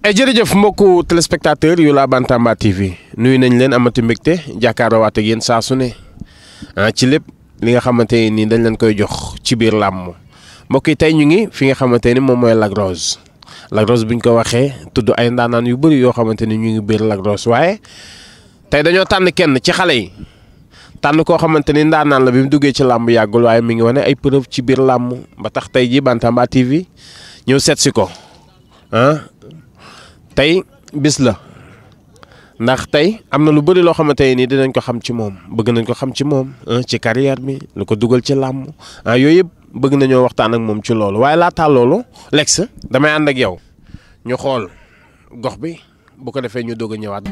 jërëjëf mbokku téléspectateur yu la Bantamba TV nuyu nañ leen amati mbégte jàkkaarloowaat ak yéen saa su ne ci lépp li nga xamante ni dañ leen koy jox ci biir làmm mbokk yi tey ñu ngi fi nga xamante ni moom mooy Lac Rose buñ ko waxee tudd ay ndaanaan yu bëri yoo xamante ni ñu ngi biir Lac Rose waaye tey dañoo tànn kenn ci xale yi tànn koo xamante ni ndaanaan la bi mu duggee ci làmb yàggul waaye mi ngi wane ay preuve ci biir làmb ba tax tey ji Bantamba TV ñëw seet si ko tey bis la ndax tey am na lu bëri loo xamante nii dinañ ko xam ci moom bëgg nañ ko xam ci moom ci carrière bi lu ko dugal ci làmb yooyu yëpp bëgg nañoo waxtaan ak moom ci loolu waaye laataa loolu Lex damay ànd ak yow ñu xool gox bi bu ko defee ñu doog a ñëwaat.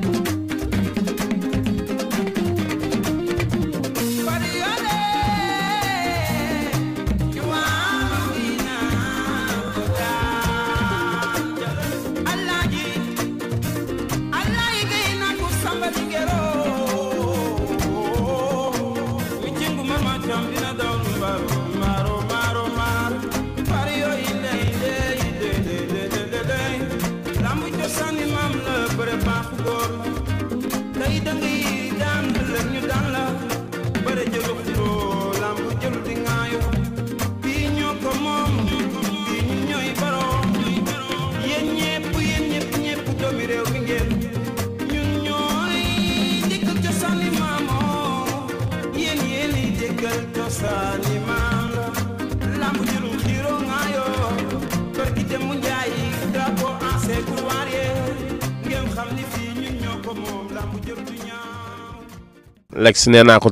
Lex nee naa ko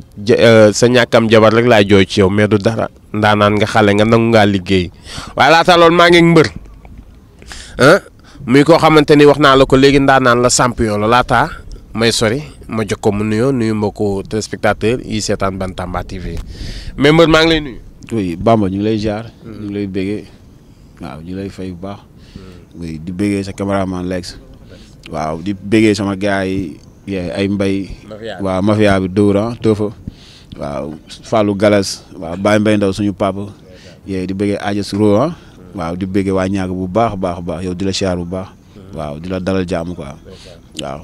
sa ñàkkam jabar rek laay jooy ci yow mais du dara ndaanaan nga xale nga nangu ngaa liggéey waaye laata loolu maa ngi mbër muy koo xamante ni wax naa la ko léegi ndaanaan la champion la laata may sori ma jox ko mu nuyu mbokku téléspectateur yi seetaan Bantamba TV mais mbër maa ngi lay nuyu. oui Bamba ñu ngi lay jaar. ñu ngi lay béggee waaw ñu lay fay bu baax. oui di béggee sa cameraman Lex. waaw di béggee sama gars yi. ay mbay waaw mafia bi Dóora Toofa waaw Fallou Galas waaw Baye Mbay Ndaw suñu papa di bëggee Ajas Ro waaw di bëggee waa ñaag bu baax a baax yow di la siyaar bu baax waaw di la dalal jàmm quoi waaw.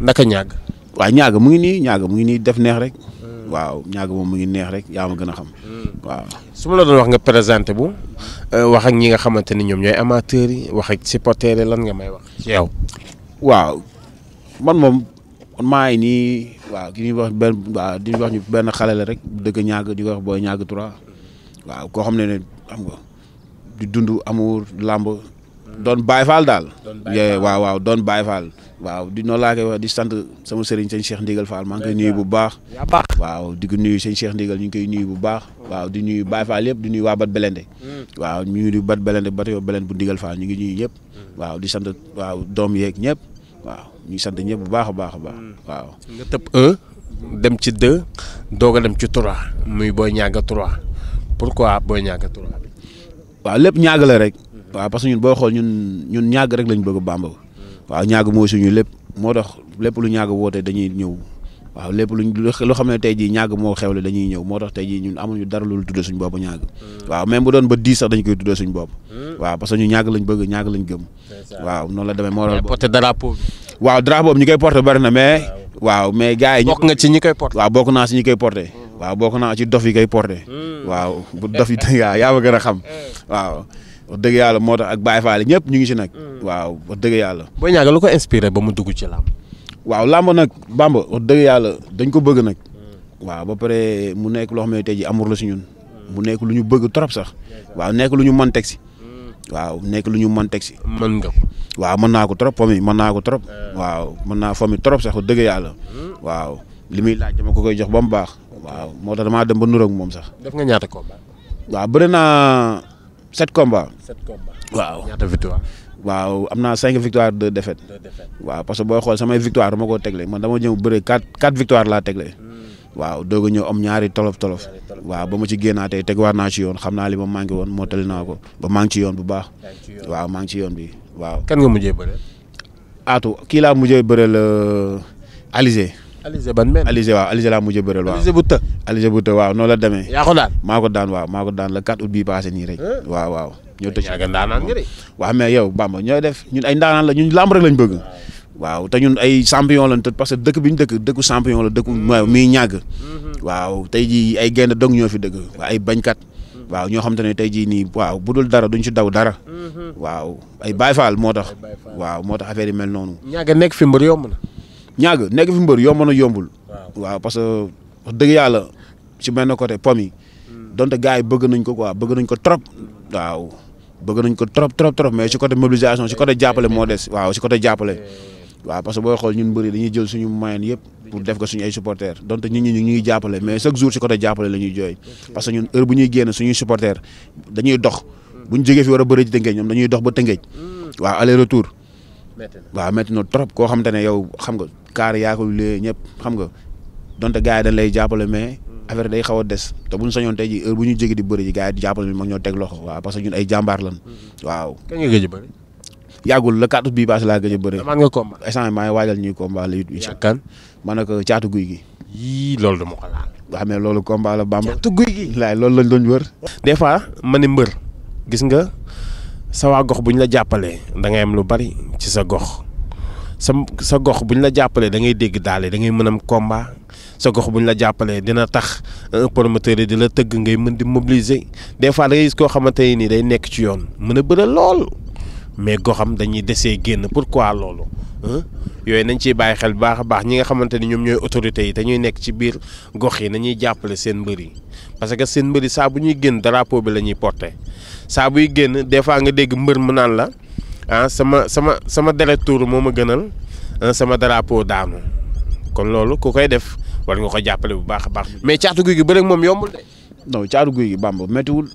naka ñaag. waaw ñaag mu ngi nii def neex rek waaw ñaag moom mu ngi neex rek yaa ma gën a xam waaw. su ma la doon wax nga présenté bu wax ak ñi nga xamante ni ñoom ñooy amateurs yi wax ak supporters yi lan nga may wax ci yow. waaw man moom maa ngi nii waaw ki ñuy wax di wax ñu benn xale la rek dëgg ñaag di wax booy ñaag 3 waaw koo xam ne xam nga di dund amour làmb doon Baye Fall daal. waaw doon Baye Fall waaw di noonu laa koy wax di sant sama sëriñ sëñ Cheikh Ndigal Fall maa ngi koy nuyu bu baax. waaw di ko nuyu sëñ Cheikh Ndigal ñu ngi koy nuyu bu baax waaw di nuyu Baye Fall yëpp di nuyu waa Bat Belende. waaw ñu ngi nuyu Bat Belende ba tey Belende bu Ndigal Fall ñu ngi nuyu ñëpp waaw di sant waaw doom yeeg ñëpp. waaw ñu sant ñëpp bu baax a baax waaw. nga tëb 1 dem ci 2 doog a dem ci 3 muy Boy Niang 3 pourquoi Boy Niang 3 bi. waaw lépp ñaag la rek. waaw parce que ñun booy xool ñun ñaag rek lañ bëgg Bamba. waaw ñaag mooy suñu lépp moo tax lépp lu ñàgg woote dañuy ñëw waaw lépp loo xam ne tey jii ñàgg moo xewle dañuy ñëw moo tax tey jii ñun amuñu dara lu tuddee suñu bopp ñàgg waaw même bu doon ba 10 sax dañ koy tuddee suñu bopp waaw parce que ñu ñàgg lañ bëgg ñàgg lañ gëm waaw noonu la demee moo tax porté drapeau bi. waaw drapeau bi ñi koy porté bari na mais waaw mais gars yi bokk nga ci ñi koy porté. waaw bokk naa si ñi koy porté waaw bokk naa ci dof yi koy porté waaw bu dof yi waaw yaa ma gën a xam waaw wax dëgg yàlla moo tax ak Baye Fall ñëpp ñu ngi si nag waaw wax dëgg yàlla Boy Niang lu ko inspiré ba mu dugg ci làmb. waaw làmb nag Bamba wax dëgg yàlla dañ ko bëgg nag waaw ba pare mu nekk loo xam ne tey ji amour la si ñun mu nekk lu ñu bëgg trop sax waaw nekk lu ñu mën teg si waaw nekk lu ñu mën teg si mën nga ko. waaw mën naa ko trop fomi mën naa ko trop waaw mën naa fomi trop sax wax dëgg yàlla waaw li muy laaj dama ko koy jox ba mu baax waaw moo tax damaa dem ba nuróog moom sax. def nga ñaata combat. waaw bëri naa 7 combats. 7 combats. waaw ñaata victoire. waaw am naa 5 victoires 2 défaites. waaw parce que booy xool samay victoire dama koo tegle man dama ñëw bëre 4 victoire laa tegle. waaw doog a ñëw am ñaari tolof. waaw ba ma ci génnaatee teguwaat naa ci yoon xam naa li ma manqué woon moo tali naa ko ba maa ngi ci yoon bu baax. waaw maa ngi ci yoon bi waaw. kan nga mujjee bëre. Aatu kii laa mujjee bëreel Alizé. Alizé ban mel. Alizé waaw Alizé laa mujjee bëreel waaw. Alizé bu të. Alizé bu të waaw noonu la demee. yaa ko daan. maa ko daan waaw maa ko daan le 4 août bii passé nii rek. waaw. ñoo tëj yaa ngi ndaanaan nga de. waaw mais yow Bamba ñooy def ñun ay ndaanaan la ñun làmb rek lañ bëgg. waaw te ñun ay champion lañ te parce que dëkk bi ñu dëkku champion la dëkku miy ñàgg. waaw tey jii ay gaynde dong ñoo fi dëgg ay bañkat. waaw ñoo xam te ne tey jii nii waaw bu dul dara duñ ci daw dara. waaw ay Baye Fall moo tax. waaw moo tax affaire yi mel noonu. ñàgg nekk fi mbër yomb na. ñàgg nekk fi mbër yomb na yombul. waaw parce que wax dëgg yàlla ci benn côté pom yi. donte gars yi bëgg nañ ko quoi bëgg nañ ko trop. waaw bëgg nañ ko trop mais ci côté mobilisation ci côté jàppale moo des waaw ci côté jàppale. waaw parce que booy xool ñun mbëri dañuy jël suñu moyen yëpp pour def ko suñu ay supporters donte nit ñi ñu ngi jàppale mais chaque jour ci côté jàppale la ñuy jooy parce que ñun heure bu ñuy génn suñuy supporters dañuy dox bu ñu jógee fi war a bëri ci Tëngéej ñoom dañuy dox ba Tëngéej waaw aller retour waaw métti na trop koo xam te ne yow xam nga kaar yaa ko lee ñëpp xam nga donte gars yi dañ lay jàppale mais affaire day xaw a des te buñ sañoon tey ji heure bu ñu jógee di bëri ji gars yi di jàppale ñu mag ñoo teg loxo waaw parce que ñun ay jàmbaar lan waaw. kañ nga gëj a bëri. yàggul la 4 août bii passé laa gëj a bëri. amaan nga combat. instant maa ngi waajal ñuy combat la incha kan man nag caatu guy gi. yii loolu dama ko laal. waaw mais loolu combat la Bamba. caatu guy gi. laay loolu lañ doon wër. des fois ma ne mbër gis nga sa waa gox bu ñu la jàppalee da ngay am lu bari ci sa gox sa gox bu ñu la jàppalee da ngay dégg daale da ngay mën am combat sa gox bu ñu la jàppalee dina tax un promoteur yi di la tëgg ngay mën di mobiliser des fois da ngay gis koo xamante ni day nekk ci yoon mën a bëre lool mais goxam dañuy desee génn pourquoi loolu yooyu nañ ciy bàyyi xel bu baax a baax ñi nga xamante ni ñoom ñooy autorités yi te ñuy nekk ci biir gox yi nañuy jàppale seen mbër yi parce que seen mbër yi saa bu ñuy génn drapeau bi la ñuy porté saa buy génn des fois nga dégg mbër mu naan la sama deret tuuru moo ma gënal sama drapeau daanu kon loolu ku koy def war nga ko jàppale bu baax a baax. mais caatu guy gi bëre moom yombul de. non caatu guy gi Bamba méttiwul.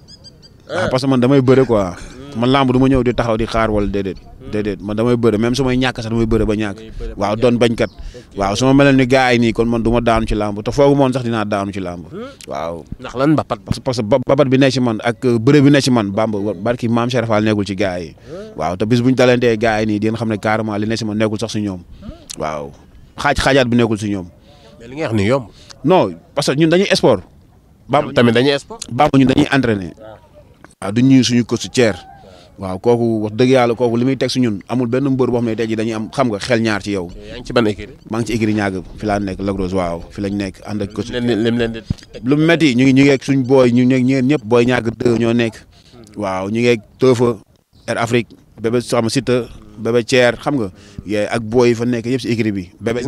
parce que man damay bëre quoi. man lamb du ma ñëw di taxaw di xaar wala déedéet man damay bëre même su may ñàkk sax damay bëre ba ñàkk. waaw doon bañkat. waaw su ma mel ni gars yi nii kon man du ma daanu ci lamb te foogu moon sax dinaa daanu ci lamb. waaw ndax lan mbapat. parce que mbapat bi nekk ci man ak bëre bi nekk ci man Bamba barki maam Cheikh Fall nekkul ci gars yi. waaw te bis bu ñu dalantee gars yi nii di nga xam ne carrément li nekk ci man nekkul sax si ñoom. waaw xaajaat bi nekkul si ñoom. mais li nga wax ni yomb. non parce que ñun dañuy sport. Bamba tamit dañuy sport. Bamba ñun dañuy entraîner. waaw du ñuy suñu coach Thier. waaw kooku wax dëgg yàlla kooku li muy teg si ñun amul benn mbër boo xam ne tey jii dañuy am xam nga xel ñaar ci yow. yaa ngi ci ban écurie. maa ngi ci écurie ñaag fi laa nekk Lac Rose waaw fi lañ nekk ànd ak coach. lu métti ñu ngi ak suñ booy ñu nekk ñeen ñëpp booy ñaag deux ñoo nekk. waaw ñu ngi ak Teufa Air Afrique bébé sama Siteu bébé Thier xam nga yee ak booy fa nekk yëpp si écurie bi. bébé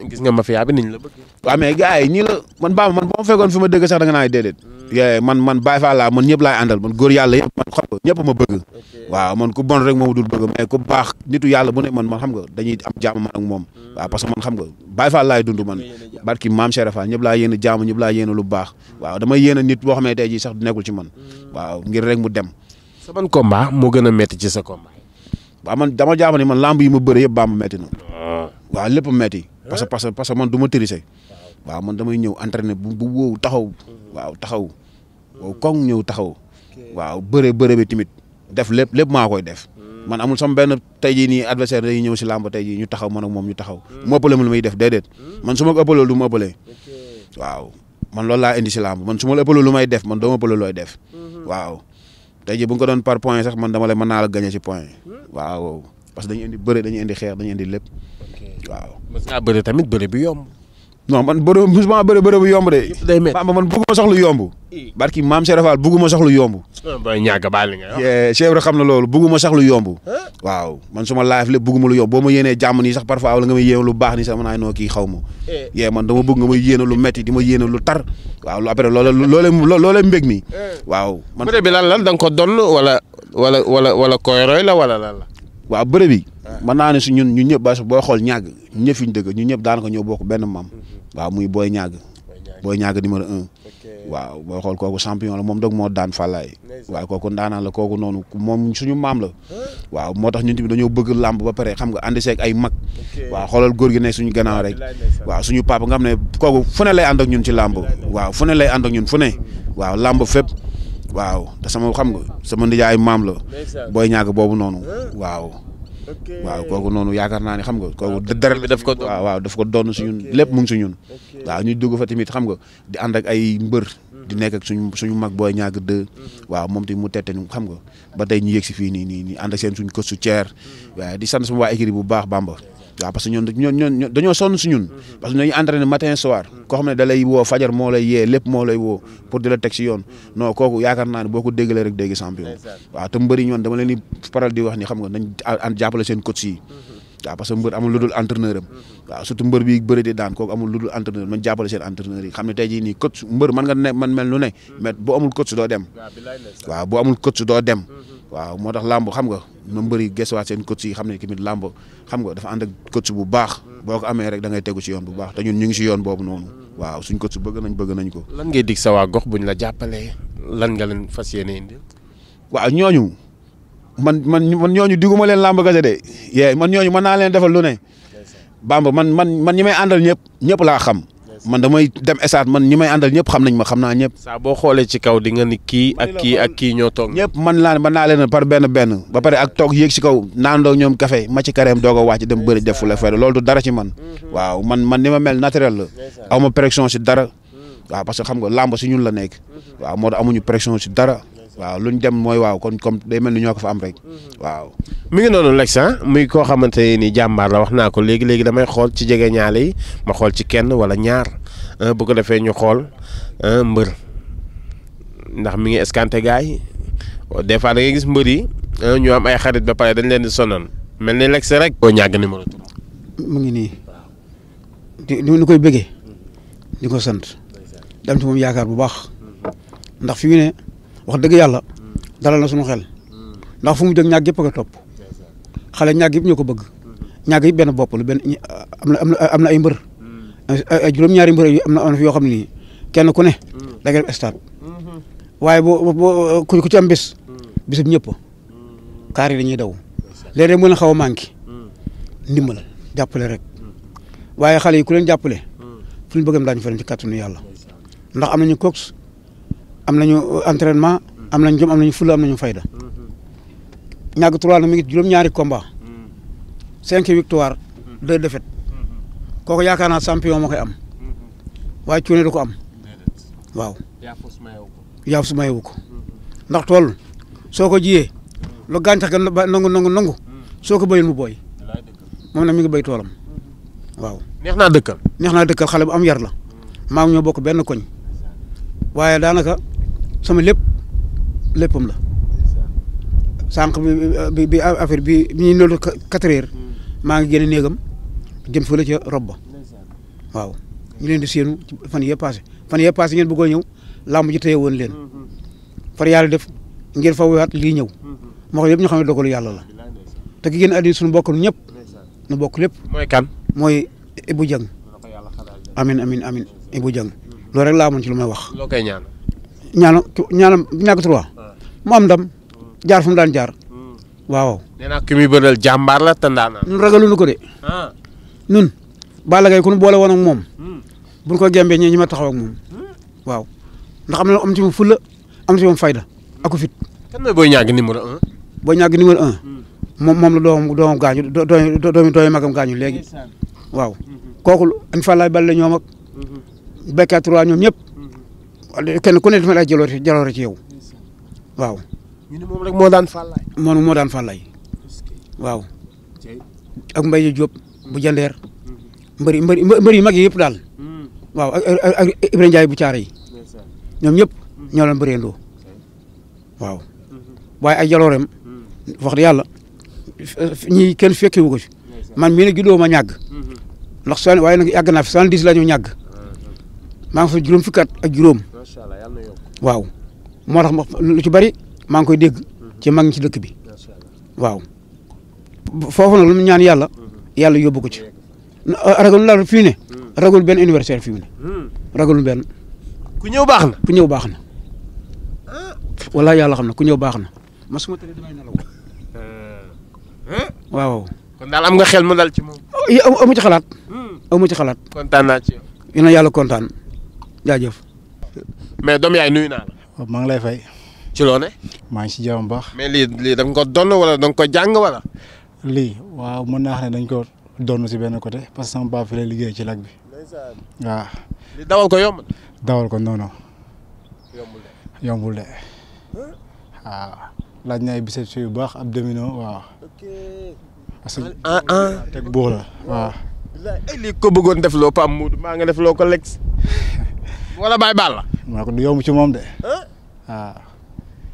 gis nga mafia bi niñ la bëgg. waaw mais gars yi ñii la man Bamba man boo ma fekkoon fi ma dëgg sax da nga naan déedéet. man Baye Fall laa man ñëpp laay àndal man góor yàlla yëpp man xam nga ñëpp ma bëgg. waaw man ku bon rek moom dul bëgg mais ku baax nitu yàlla bu ne man xam nga dañuy am jàmm man ak moom. waaw parce que man xam nga Baye Fall laay dund man barki maam Cheikh Fall ñëpp laa yéene jàmm ñëpp laa yéene lu baax. waaw damay yéene nit boo xam ne tey jii sax nekkul ci man. waaw ngir rek mu dem. sa ban combat moo gën a métti ci sa combat. waaw man dama jàpp ne man lamb yi ma bëre yëpp Bamba métti na. waaw lépp métti. parce que man du ma tricher. waaw man damay ñëw entraîner bu wóow taxaw. waaw taxaw. waaw koŋ ñëw taxaw. waaw bëre bi tamit def lépp maa koy def. man amul sama benn tey jii nii adversaire day ñëw si làmb tey jii ñu taxaw man ak moom ñu taxaw mu ëppale ma lu muy def déedéet man su ma ko ëppaloo du ma ëppalee waaw man loolu laa indi si làmb man su ma la ëppaloo lu may def man doo ma ëppaloo looy def waaw tey jii bu nga ko doon par point sax man dama lay mën naa la gagné si point waaw parce que dañu indi bëre dañu indi xeex dañu indi lépp waaw. mës ngaa bëre tamit bëre bi yomb. non man musuma bëre bu yomb de. day métti Bamba man bëgguma soxlu yomb. barki maam Cheikh Fall bëgguma soxlu yomb. booy ñàkk baal li nga wax. Cheikh xam na loolu bëgguma soxlu yomb. waaw man suma live lépp bëgguma lu yomb boo ma yéenee jàmm nii sax parfois wala nga may yéene lu baax nii sax mën naa noo kii xaw ma. man dama bëgg nga may yéene lu metti di ma yéene lu tar. waaw lu après loolee mbég mi. waaw man bëre bi lan da nga ko donn wala koy roy la wala lan la. waaw bëre bi. mën naa ne su ñun ñëpp ba booy xool ñàgg ñun ñëpp fi ñu dëgg ñun ñëpp daanaka ñoo bokk benn maam. waaw muy booy ñàgg. booy ñàgg numéro 1. waaw booy xool kooku champion la moom dog moo daan Fallaye. waaw kooku ndaanaan la kooku noonu moom suñu maam la. waaw moo tax ñun tamit dañoo bëgg làmb ba pare xam nga ànd seeg ay mag. waaw xoolal góor gi nekk suñu gannaaw rek. waaw suñu papa nga xam ne kooku fu ne lay ànd ak ñun ci làmb. waaw fu ne lay ànd ak ñun fu ne. waaw làmb fépp. waaw te sama xam nga sama nijaay maam la. booy ñàgg boobu noonu. waaw kooku noonu yaakaar naa ne xam nga kooku dara bi daf ko waaw daf ko doon si ñun lépp mu ngi si ñun waaw ñu dugg fa tamit xam nga di ànd ak ay mbër di nekk ak suñu mag booy ñàgg dë waaw moom tamit mu tette ñu xam nga ba tey ñu yëg si fii nii ànd ak seen suñu kër su ceer waaw di sant sama waa équipe bu baax Bamba waaw parce que ñoon dañoo sonn si ñun parce que ñooñu entraîné matin soir koo xam ne da lay woo fajar moo lay yee lépp moo lay woo pour di la teg si yoon non kooku yaakaar naa ne boo ko déggalee rek dégg champion waaw te mbëri ñoon dama leen di faral di wax ni xam nga nañ jàppale seen coach yi waaw parce que mbër amul lu dul entraîneur am waaw surtout mbër bi bëri di daan kooku amul lu dul entraîneur man jàppale seen entraîneur yi xam ne tey jii nii coach mbër man nga ne man mel lu ne mais boo amul coach doo dem waaw boo amul coach doo dem waaw moo tax làmb xam nga na mbëri gëstuwaat seen coach yi xam ne tamit làmb xam nga dafa ànd ak coach bu baax boo ko amee rek da ngay tegu ci yoon bu baax te ñun ñu ngi si yoon boobu noonu waaw suñ coach bëgg nañ ko. lan ngay dig sa waa gox buñ la jàppalee lan nga leen fas yéene indi. waaw ñooñu man ñooñu diguma leen làmb gase de man ñooñu mën naa leen defal lu ne Bamba man ñi may àndal ñëpp laa xam. man damay dem esaat man ñi may àndal ñëpp xam nañ ma xam naa ñëpp. saa boo xoolee ci kaw di nga ni kii ak kii ñoo toog. ñëpp mën naa leen par benn ba pare ak toog yéeg si kaw naandoo ñoom café ma ci kareem doog a wàcc dem bëri def fu la fay loolu du dara ci man. waaw man ni ma mel naturel la. aw ma pression si dara. waaw parce que xam nga làmb si ñun la nekk. waaw moo tax amuñu pression si dara. waaw luñ dem mooy waaw kon comme day mel ni ñoo ko fa am rek waaw. mi ngi noonu Lex muy koo xamante ni jàmbaar la wax naa ko léegi damay xool ci jege ñaale yi ma xool ci kenn wala ñaar bu ko defee ñu xool mbër ndax mi ngi escanté gars yi des fois da ngay gis mbër yi ñu am ay xarit ba pare dañ leen di sonal mel ni Lex rek. boo ñàgg numéro 3. mu ngi nii di koy bëggee di ko sant dem ci moom yaakaar bu baax ndax fi mu ne. wax dëgg yàlla dalal na suñu xel ndax fu mu jóg ñàgg yëpp a ko topp xale ñàgg yëpp ñoo ko bëgg ñàgg yëpp benn bopp la benn am na ay mbër ay juróom-ñaari mbër am na fi yoo xam ne nii kenn ku ne da nga def stade waaye boo ku ci am bisub ñëpp kaar yi dañuy daw léeg-léeg mën a xaw a manqué ndimbal jàppale rek waaye xale yi ku leen jàppale fu ñu bëggam daañu fa dem ci kàttanu yàlla ndax am nañu coach am nañu entraînement am nañu jom am nañu fulla am nañu fayda ñàgg 3 na mi ngi juróom-ñaari combat 5 victoire 2 défaites kooku yaakaar naa champion moo koy am waaye cuune du ko am waaw. yaa su mayewu ko ndax tool soo ko jiyee lu gàncax ga nangu soo ko béyoon mu booy moom nag mi ngi béy toolam waaw. neex naa dëkkal xale bu am yar la maa ngi ñoo bokk benn koñ waaye daanaka sama léppam la sànq bi affaire bi ñuy noonu 4 heures maa ngi génne néegam jëm fële ca rob ba waaw ñu leen di séenu fan yee passé ngeen bëggoo ñëw làmb ji téye woon leen far yàlla def ngeen fa waat lii ñëw moo xam yëpp ñu xam ne dogalu yàlla la te ki génn àddina suñu bokk ñëpp nu bokk lépp. mooy kan. mooy Ibou Dieng. amin Ibou Dieng loolu rek laa amoon ci lu may wax. loo koy ñaan. ñaanam ñàkk 3 mu am ndam jaar fu mu daan jaar waaw. nee naa ki muy bëral jàmbaar la te ndaanaan. ñun ragaluñu ko de. ñun Balla Gaye ku ñu boole woon ak moom buñ ko gembee ñi ma taxaw ak moom waaw ndax am ci moom fulla am ci moom fayda ak fit. kan mooy Boy Niang numéro 1. Boy Niang numéro 1 moom la doomam gaañu doomi magam gaañu léegi waaw kooku an Fallaye Baldé ñoom ak Bekka 3 ñoom ñëpp kenn ku ne dafa lay jaloore ci yow waaw. ñu ne moom rek moo daan Fallaye. moo daan Fallaye waaw ak Mbaye Diop bu jandeer mbëri yu mag yi yëpp daal waaw ak Ibrahima Ndiaye bu caare yi ñoom ñëpp ñoo leen bëreendoo waaw waaye ay jalooreem wax dëgg yàlla ñii kenn fekkewu ko fi man mii ne juddoo ma ñàgg ndax waaye nag yàgg naa fi 70 la ñu ñàgg maa ngi fa juróom fukki at ak juróom waaw moo tax lu ci bari maa ngi koy dégg ci mag ñi ci dëkk bi waaw foofu nag lu mu ñaan yàlla yóbbu ko ci ragal la fii ne ragal benn universitaire fii ne ragalul benn ku ñëw baax na ku ñëw baax na wala yàlla xam na ku ñëw baax na ma suma tëddee damay nelaw waaw kon daal am nga xel mu dal ci moom amu ci xalaat amu ci xalaat kontaan naa ci yow yéen a yàlla kontaan jaajëf mais doom yaay nuyu naa la waaw maa ngi lay fay ci loo ne maa ngi si jàmm baax mais lii da nga ko donn wala da nga ko jàng wala lii waaw mën naa xam ne dañ ko donn si benn côté parce que sama papa fi lay liggéey ci lag bi waaw li dawal ko yomb dawal ko non non yombul de waaw laaj na ay biceps yu baax abdominaux waaw parce que teg buux la waaw ay lii ko bëggoon def loo Pape Modou maa nga def loo ko lex wala bàyyi baal la maa ko du yomb ci moom de waaw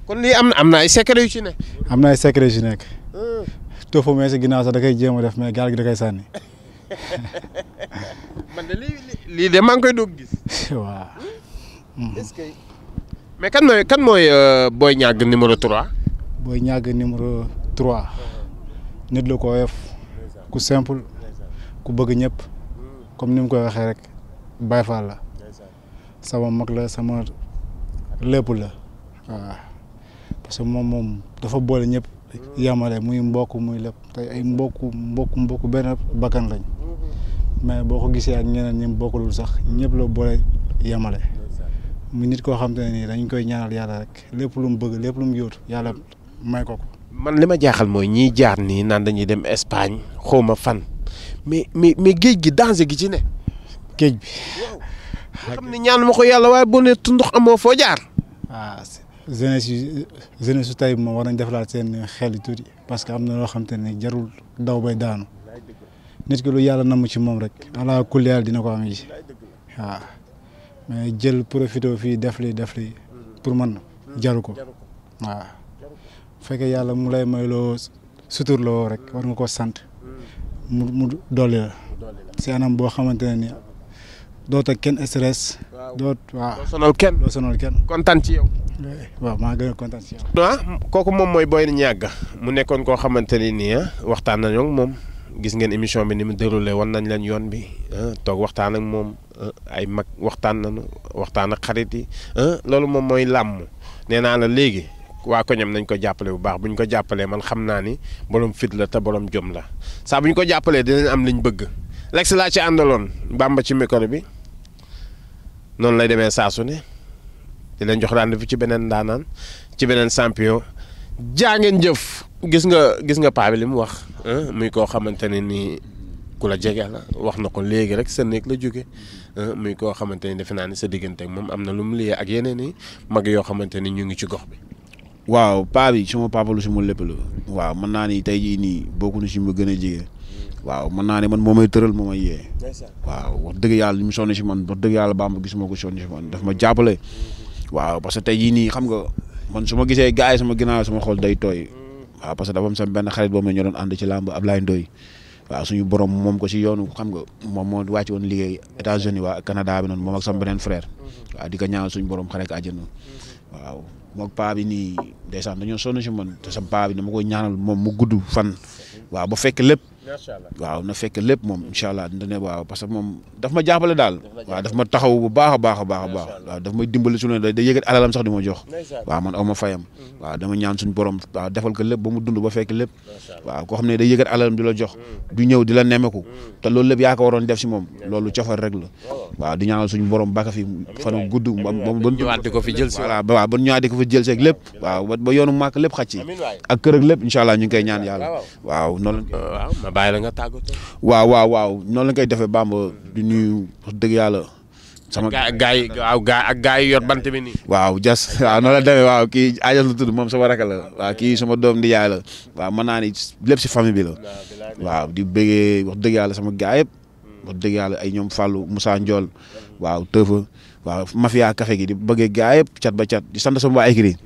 kon lii am na ay secret yu ci ne am na ay secret yu ci nekk tofu mais si ginnaaw sax da koy jéem a def mais gaal gi da koy sànni man de lii de maa ngi koy doog gis waaw est-ce que mais kan mooy Boy Niang numéro 3 Boy Niang numéro 3 nit la ko woyof ku simple ku bëgg ñëpp comme ni mu koy waxee rek Baye Fall la sama mag la sama lépp la waaw parce que moom dafa boole ñëpp yamale muy mbokk muy lépp tey ay mbokk benn bakkan lañ mais boo ko gisee ak ñeneen ñi bokkulul sax ñëpp la boole yamale mu nit koo xam te ne nii dañ koy ñaanal yàlla rek lépp lu mu bëgg lépp lu mu yóotu yàlla may ko. man li ma jaaxal mooy ñiy jaar nii naan dañuy dem Espagne xawma fan mais géej gi danger gi ci ne. géej bi. nga xam ne ñaan ma ko yàlla waaye boo nee ndox amoo foo jaar. jeunesse su tey moom war nañ defalaat seen xel yi tuuti parce que am na loo xam te ne jarul daw bay daanu nit ki lu yàlla namm ci moom rek ala kulli yàlla dina ko am yi waaw mais jël profité fii def li pour man jaru ko waaw bu fekkee yàlla mu lay may loo sutur loo rek war nga ko sant mu dolli la si anam boo xamante ne ni doo teg kenn stress. doo sonal kenn. kontaan ci yow. waaw maa gën a kontaan ci yow. kooku moom mooy Boy Niang mu nekkoon koo xamante ni nii waxtaan nañoo ak moom gis ngeen émission bi ni mu déroulé wan nañ leen yoon bi toog waxtaan ak moom ay mag waxtaan nañu waxtaan ak xarit yi loolu moom mooy làmm nee naa la léegi waa koñam nañ ko jàppale bu baax bu ñu ko jàppalee man xam naa ni borom fit la te borom jom la saa bu ñu ko jàppalee dinañ am liñ bëgg lex laa ci àndaloon Bamba ci micro bi. noonu lay demee saa su ne di leen jox rendez-vous ci beneen daanaan ci beneen champion jaa ngeen jëf gis nga paa bi li mu wax muy koo xamante ne nii ku la jege la wax na ko léegi rek sa néeg la jóge muy koo xamante ni defe naa ni sa diggante ak moom am na lu mu liyee ak yeneen i mag yoo xamante ni ñu ngi ci gox bi. waaw paa bi suma papa lu suma lépp la waaw mën naa ni tey jii nii bokku na si ma gën a jege. waaw mën naa ne man moo may tëral moo may yee waaw wax dëgg yàlla li mu sonn si man wax dëgg yàlla Bamba gisuma ko sonn si man daf ma jàppale waaw parce que tey jii nii xam nga man su ma gisee gars yi sama ginnaaw sama xol day tooy waaw parce que dafa am sama benn xarit boobu ñoo doon ànd ci làmb Ablaye Ndoye waaw suñu borom moom ko si yoonu xam nga moom moo wàcc woon liggéey États-Unis waa Canada bi noonu moom ak sama beneen frère waaw di ko ñaanal suñu borom xare ak àjjana waaw moog paa bi nii ndeysaan dañoo sonn si man te sa paa bi dama koy ñaanal moom mu gudd fan waaw ba fekk lépp waaw na fekk lépp moom incha allah dina ne waaw parce que moom daf ma jàppale daal waaw daf ma taxaw bu baax a baax a baax a baax waaw daf may dimbali su ne da yëgat alalam sax di ma jox waaw man aw ma fayam waaw dama ñaan suñu borom waaw defal ko lépp ba mu dund ba fekk lépp waaw koo xam ne day yëgat alalam di la jox du ñëw di la nemeku te loolu lépp yaa ko waroon def si moom loolu cofal rek la waaw di ñaanal suñu borom baka fi fanu gudd ba ñëwaat di ko fi jël si voilà waaw ba ñëwaat di ko fi jël si ak lépp waaw ba yoonu màkk lépp xaj ci ak kër ak lépp incha allah ñu ngi koy ñaan yàlla waaw noonu waaw ma bàyyi la nga tàggatoo. waaw noonu la koy defee Bamba di nuyu wax dëgg yàlla sama gaa yi yor bant bi nii. waaw jas waaw noonu la demee waaw kii ajas la tudd moom sama rakk la waaw kii sama doom di yaay la waaw mën naa ni lépp si famille bi la waaw di bëggee wax dëgg yàlla sama gaa yëpp wax dëgg yàlla ay ñoom Fallou Moussa Ndiol waaw Teufa waaw mafia café gi di bëggee gaa yëpp cat ba cat di sant sama waa écrit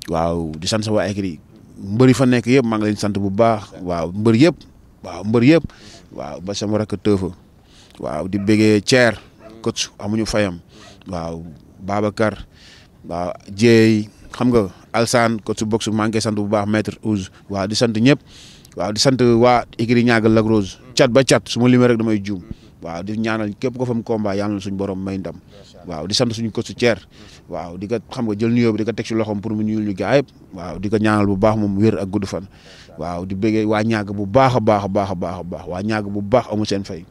waaw di sant sama waa écrit mbër yi fa nekk yëpp maa ngi leen sant bu baax waaw mbër yëpp waaw ba sama rakk Teufa waaw di bëggee Thier coach amuñu fayam waaw Babacar waaw Dieye xam nga Alsane coach box maa ngi koy sant bu baax maître Ouz waaw di sant ñëpp waaw di sant waa écurie Niaga Lac Rose cat ba cat su ma limee rek damay juum waaw di ñaanal képp ko fam combat yàlla na suñu borom may ndam waaw di sant suñu coach Thier waaw di ko xam nga jël nuyoo bi di ko teg ci loxoom pour mu ñuul ñu gaa yëpp waaw di ko ñaanal bu baax moom wér ak gudd fan waaw di bëggee waa Niaga bu baax a baax a baax a baax a baax waa Niaga bu baax amu seen fay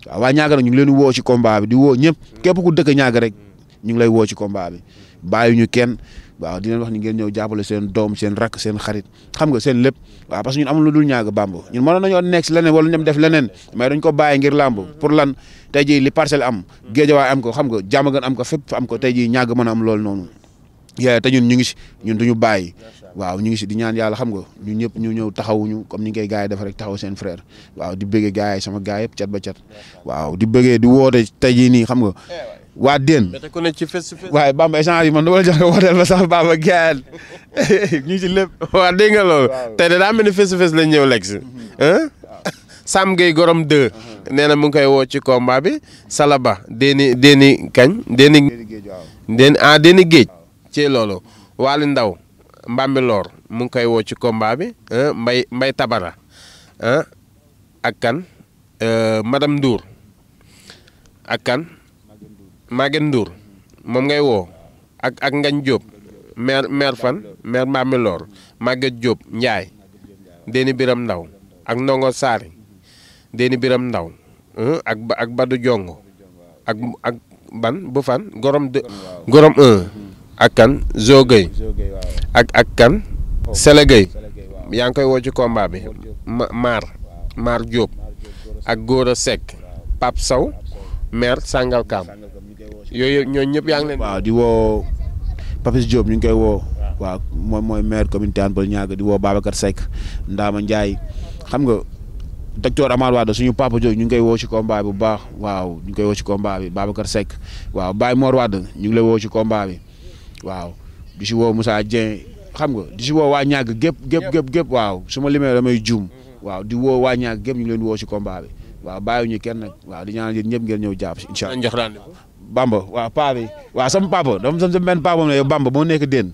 waaw waa Niaga nag ñu ngi leen di woo ci combat bi di woo ñëpp képp ku dëkk Niaga rek ñu ngi lay woo ci combat bi bàyyi ñu kenn waaw di leen wax ni ngeen ñëw jàppale seen doom seen rakk seen xarit xam nga seen lépp waaw parce que ñun amul lu dul Niaga Bamba ñun mënoon nañoo nekk si leneen wala ñoom def leneen mais dañ ko bàyyi ngir làmb pour lan tey jii li Parcelles am Guédiawaye am ko xam nga Diamaguène am ko fépp am ko tey jii Niaga mën a am loolu noonu te ñun ñu ngi si ñun duñu bàyyi waaw ñu ngi si di ñaan yàlla xam nga ñun ñëpp ñu ñëw taxawuñu comme ni ñu koy gars yi def rek taxaw seen frère waaw di bëggee gars yi sama gars yëpp cat ba cat waaw di bëggee di woote tey jii nii xam nga waa Dén waaye Bamba échange yi man du ma la jox nga wooteel ma sax Bamba gaan ñu ngi si lépp waaw dégg nga loolu tey de daa mel ni face to face lañ ñëw lekk si Sam Gueye Gorom 2 nee na mu ngi koy woo ci combat bi Salaba déeni kañ déeni géej ci loolu Waly Ndaw Mbambilor mu ngi koy woo ci combat bi Mbay Tabara ak kan madame Ndour ak kan Maguette Ndour moom ngay woo ak Ngañ Diop maire fan maire Mbambilor Maguette Diop Ndiaye déeni Biram Ndaw ak Ndongo Saari déeni Biram Ndaw ak Badou Jongo ak ban bu fan Gorom 1 ak kan Zo Gueye ak kan Sele Gueye yaa ngi koy woo ci combat bi Mar Diop ak Gora Seck Pape Sow maire Sangalkam yooyu ñooñu ñëpp yaa ngi leen. waaw di woo Papis Diop ñu ngi koy woo waaw moom mooy maire communauté Hann Peulh Niaga di woo Babacar Seck Ndama Ndiaye xam nga docteur Amar Wade suñu papa Diop ñu ngi koy woo ci combat bi bu baax waaw ñu ngi koy woo ci combat bi Babacar Seck waaw Baye Mor Wade ñu ngi lay woo ci combat bi waaw di si woo Moussa Dieng xam nga di si woo waa Niaga gépp waaw su ma limee damay juum waaw di woo waa Niaga gépp ñu ngi leen di woo ci combat bi waaw bàyyiwuñu kenn nag waaw di ñaanal yéen ñëpp ngeen ñëw jàpp si incha allah. Bamba waaw paa bi waaw sama papa dama sama benn papa moom ne yow Bamba moo nekk Dén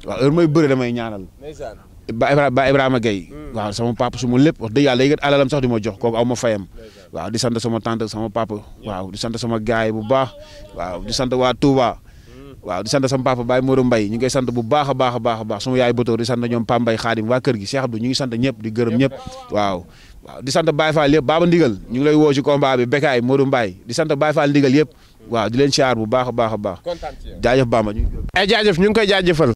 waaw heure may bëre damay ñaanal ba Ibrahima Gueye waaw sama papa su ma lépp wax dëgg yàlla yëgat alalam sax di ma jox kooku aw ma fayam waaw di sant sama tante sama papa waaw di sant sama gaay bu baax waaw di sant waa Touba waaw di sant sama papa Baye Modou Mbaye ñu ngi koy sant bu baax a baax a baax a baax sama yaay Botor di sant ñoom Pam Mbaye Khadim waa kër gi Cheikh Abdou ñu ngi sant ñëpp di gërëm ñëpp waaw di sant Baye Fall yëpp Baba Ndigal ñu ngi lay woo ci combat bi Bekaay Modou Mbaye di sant Baye Fall Ndigal yëpp waaw di leen siyaar bu baax a baax a baax jaajëf Bamba jaajëf ñu ngi koy jaajëfal